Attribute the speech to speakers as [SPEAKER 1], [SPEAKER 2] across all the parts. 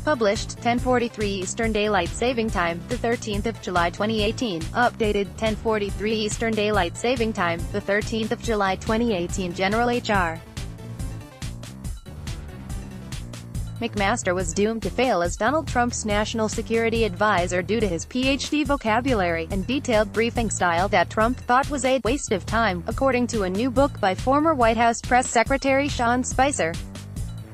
[SPEAKER 1] Published 10:43 Eastern Daylight Saving Time, the 13th of July 2018. Updated 10:43 Eastern Daylight Saving Time, the 13th of July 2018. General H.R. McMaster was doomed to fail as Donald Trump's national security advisor due to his PhD vocabulary and detailed briefing style that Trump thought was a waste of time, according to a new book by former White House Press Secretary Sean Spicer.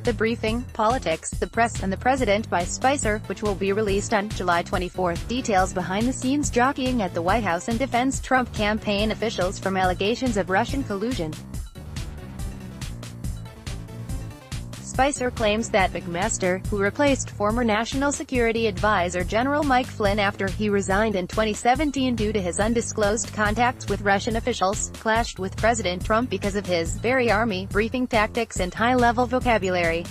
[SPEAKER 1] The Briefing, Politics, the Press and the President by Spicer, which will be released on July 24, details behind-the-scenes jockeying at the White House and defends Trump campaign officials from allegations of Russian collusion. Spicer claims that McMaster, who replaced former National Security Advisor General Mike Flynn after he resigned in 2017 due to his undisclosed contacts with Russian officials, clashed with President Trump because of his very Army briefing tactics and high-level vocabulary.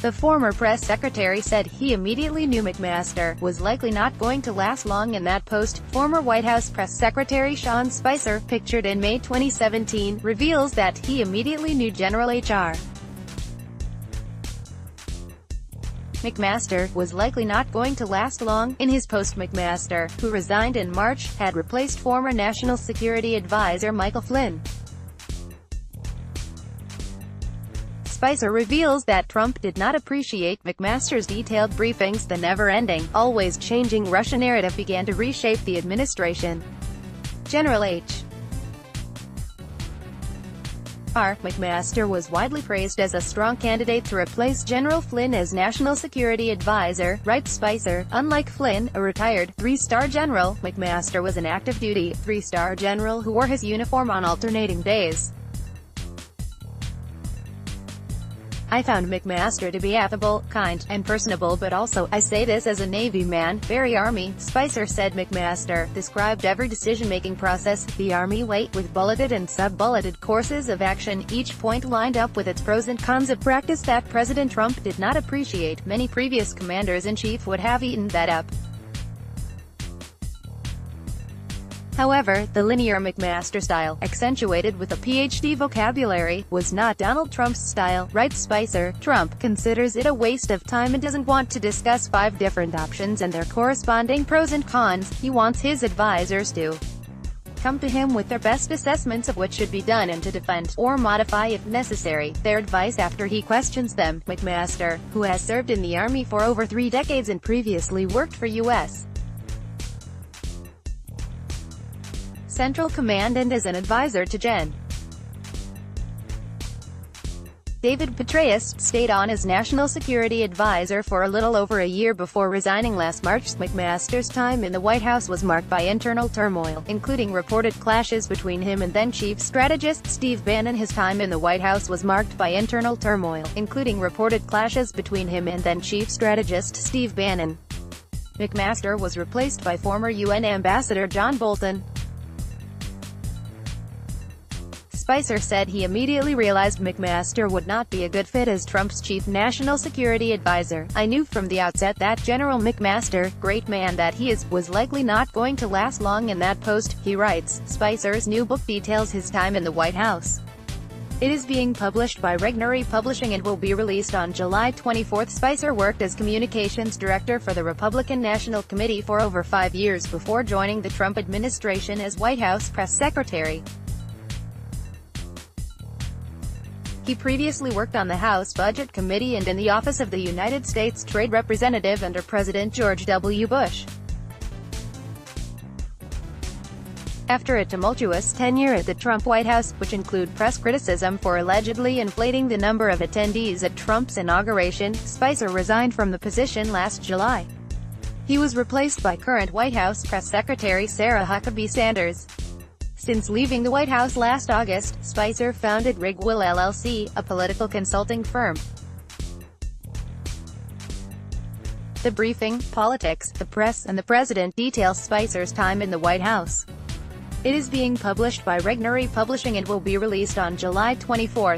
[SPEAKER 1] The former press secretary said he immediately knew McMaster was likely not going to last long in that post. Former White House press secretary Sean Spicer, pictured in May 2017, reveals that he immediately knew General H.R. McMaster was likely not going to last long. In his post, McMaster, who resigned in March, had replaced former National Security Advisor Michael Flynn. Spicer reveals that Trump did not appreciate McMaster's detailed briefings. The never-ending, always-changing Russia narrative began to reshape the administration. General H.R. McMaster was widely praised as a strong candidate to replace General Flynn as National Security Advisor, writes Spicer. Unlike Flynn, a retired, three-star general, McMaster was an active-duty, three-star general who wore his uniform on alternating days. I found McMaster to be affable, kind, and personable, but also, I say this as a Navy man, very Army. Spicer said McMaster described every decision-making process, the Army way, with bulleted and sub-bulleted courses of action, each point lined up with its pros and cons, a practice that President Trump did not appreciate. Many previous commanders-in-chief would have eaten that up. However, the linear McMaster style, accentuated with a PhD vocabulary, was not Donald Trump's style, writes Spicer. Trump considers it a waste of time and doesn't want to discuss 5 different options and their corresponding pros and cons. He wants his advisors to come to him with their best assessments of what should be done and to defend, or modify if necessary, their advice after he questions them. McMaster, who has served in the Army for over 3 decades and previously worked for U.S. Central Command and as an advisor to Gen. David Petraeus, stayed on as National Security Advisor for a little over a year before resigning last March. McMaster's time in the White House was marked by internal turmoil, including reported clashes between him and then-Chief Strategist Steve Bannon. His time in the White House was marked by internal turmoil, including reported clashes between him and then-Chief Strategist Steve Bannon. McMaster was replaced by former UN Ambassador John Bolton. Spicer said he immediately realized McMaster would not be a good fit as Trump's chief national security advisor. I knew from the outset that General McMaster, great man that he is, was likely not going to last long in that post, he writes. Spicer's new book details his time in the White House. It is being published by Regnery Publishing and will be released on July 24. Spicer worked as communications director for the Republican National Committee for over 5 years before joining the Trump administration as White House press secretary. He previously worked on the House Budget Committee and in the Office of the United States Trade Representative under President George W. Bush. After a tumultuous tenure at the Trump White House, which included press criticism for allegedly inflating the number of attendees at Trump's inauguration, Spicer resigned from the position last July. He was replaced by current White House Press Secretary Sarah Huckabee Sanders. Since leaving the White House last August, Spicer founded Rigwell LLC, a political consulting firm. The Briefing, Politics, the Press and the President details Spicer's time in the White House. It is being published by Regnery Publishing and will be released on July 24.